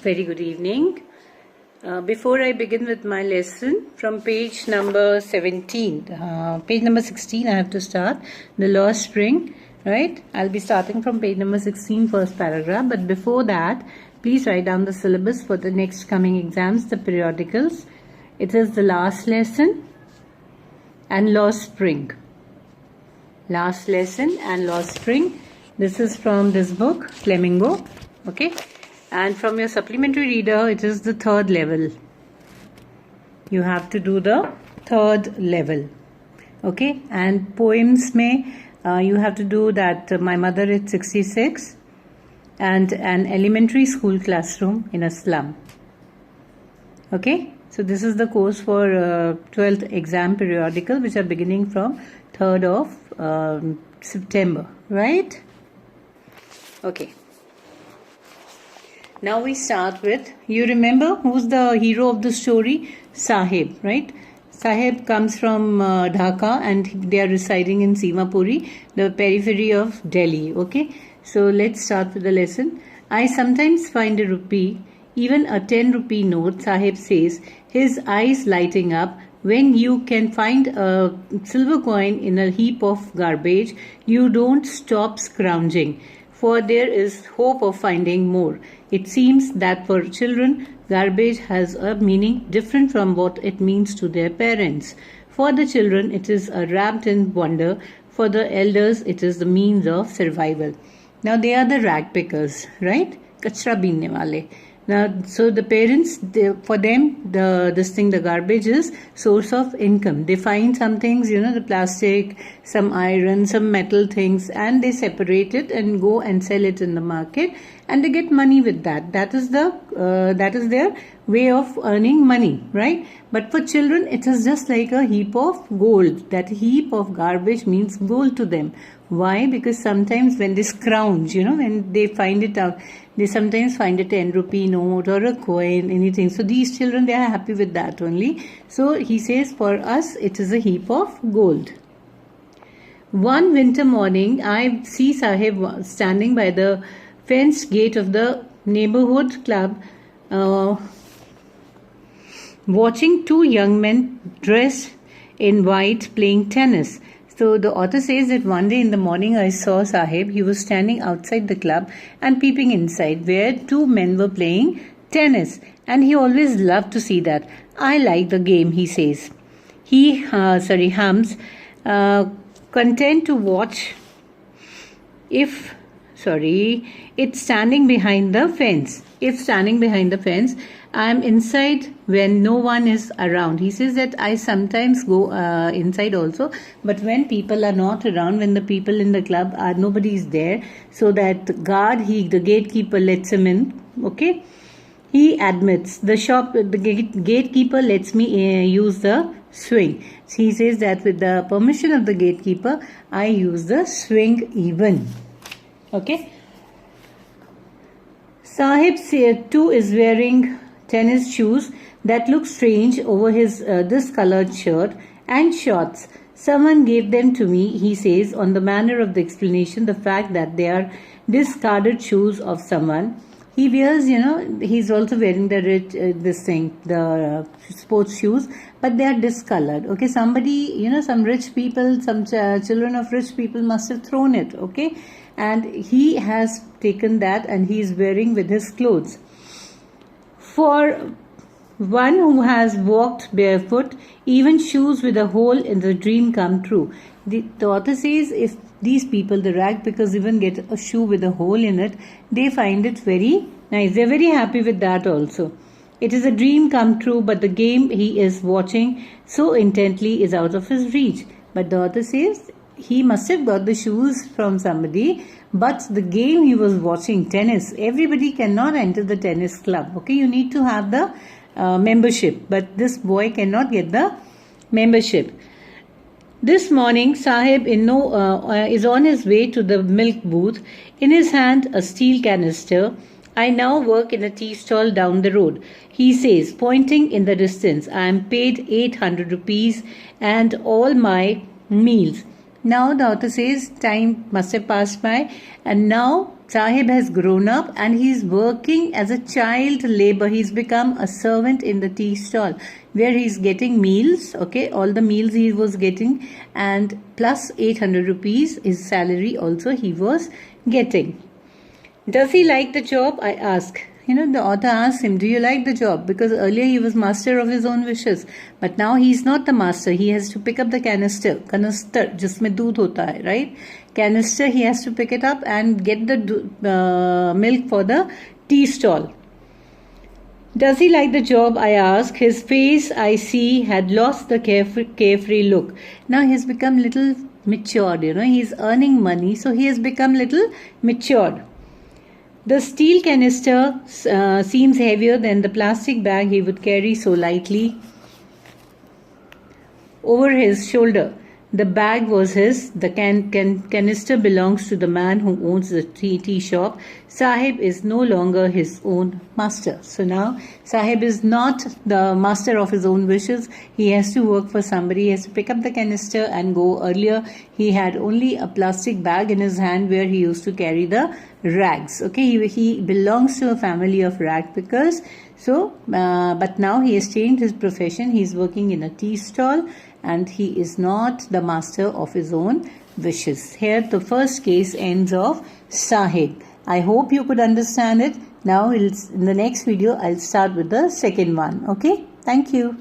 Very good evening. Before I begin with my lesson, from page number 17, page number 16, I have to start the lost spring, right? I'll be starting from page number 16, first paragraph. But before that, please write down the syllabus for the next coming exams, the periodicals. It is the last lesson and lost spring. Last lesson and lost spring. This is from this book, Flamingo. Okay. And from your supplementary reader, it is the third level. You have to do the third level. Okay. And poems you have to do that My Mother is 66 and an elementary school classroom in a slum. Okay. So this is the course for 12th exam periodical, which are beginning from 3rd of September. Right? Okay. Now we start with, you remember who's the hero of the story? Sahib, right? Sahib comes from Dhaka and they are residing in Simapuri, the periphery of Delhi. Okay, so let's start with the lesson. I sometimes find a rupee, even a 10 rupee note, Sahib says, his eyes lighting up. When you can find a silver coin in a heap of garbage, you don't stop scrounging, for there is hope of finding more. It seems that for children, garbage has a meaning different from what it means to their parents. For the children, it is wrapped in wonder. For the elders, it is the means of survival. Now, they are the rag pickers, right? Kachra binne wale. Now, so the parents, for them, the garbage is source of income. They find some things, the plastic, some iron, some metal things, and they separate it and go and sell it in the market, and they get money with that. That is their way of earning money, right? But for children, it is just like a heap of gold. That heap of garbage means gold to them. Why? Because sometimes when they scrounge, when they find it out, they sometimes find a 10 rupee note or a coin, anything. So these children, they are happy with that only. So he says, for us, it is a heap of gold. One winter morning, I see Sahib standing by the fenced gate of the neighborhood club, watching two young men dressed in white playing tennis. So the author says that one day in the morning I saw Sahib. He was standing outside the club and peeping inside where two men were playing tennis. And he always loved to see that. I like the game, he says. He hums, content to watch it's standing behind the fence. If standing behind the fence, I am inside when no one is around. He says that I sometimes go inside also, but when people are not around, when the people in the club are, nobody is there, so that the gatekeeper lets him in. Okay, he admits the gatekeeper lets me use the swing. So he says that with the permission of the gatekeeper, I use the swing even. Okay. Sahib too is wearing tennis shoes that look strange over his discolored shirt and shorts. Someone gave them to me, he says, on the manner of the explanation, the fact that they are discarded shoes of someone. He wears, he's also wearing the sports shoes, but they are discolored. Okay, somebody, some rich people, some children of rich people must have thrown it. Okay, and he has taken that and he is wearing with his clothes. For one who has walked barefoot, even shoes with a hole in the dream come true. The author says if these people, the rag pickers, even get a shoe with a hole in it, they find it very nice. They're very happy with that also. It is a dream come true, but the game he is watching so intently is out of his reach. But the author says he must have got the shoes from somebody, but the game he was watching, tennis, everybody cannot enter the tennis club. Okay, you need to have the membership, but this boy cannot get the membership. This morning, Sahib is on his way to the milk booth. In his hand, a steel canister. I now work in a tea stall down the road. He says, pointing in the distance, I am paid 800 rupees and all my meals. Now the author says time must have passed by and now Sahib has grown up and he's working as a child labor. He's become a servant in the tea stall where he's getting meals, okay, all the meals he was getting, and plus 800 rupees his salary also he was getting. Does he like the job? I ask. The author asks him, do you like the job? Because earlier he was master of his own wishes. But now he's not the master. He has to pick up the canister, jisme doodh hota hai, right? Canister, he has to pick it up and get the milk for the tea stall. Does he like the job? I ask. His face, I see, had lost the carefree look. Now he has become little matured, He's earning money, so he has become little matured. The steel canister seems heavier than the plastic bag he would carry so lightly over his shoulder. The bag was his. The canister belongs to the man who owns the tea shop. Sahib is no longer his own master. So now Sahib is not the master of his own wishes. He has to work for somebody. He has to pick up the canister and go. Earlier he had only a plastic bag in his hand where he used to carry the rags. Okay, he belongs to a family of rag pickers. So, but now he has changed his profession. He is working in a tea stall and he is not the master of his own wishes. Here the first case ends of Sahib. I hope you could understand it. Now in the next video I'll start with the second one. Okay, thank you.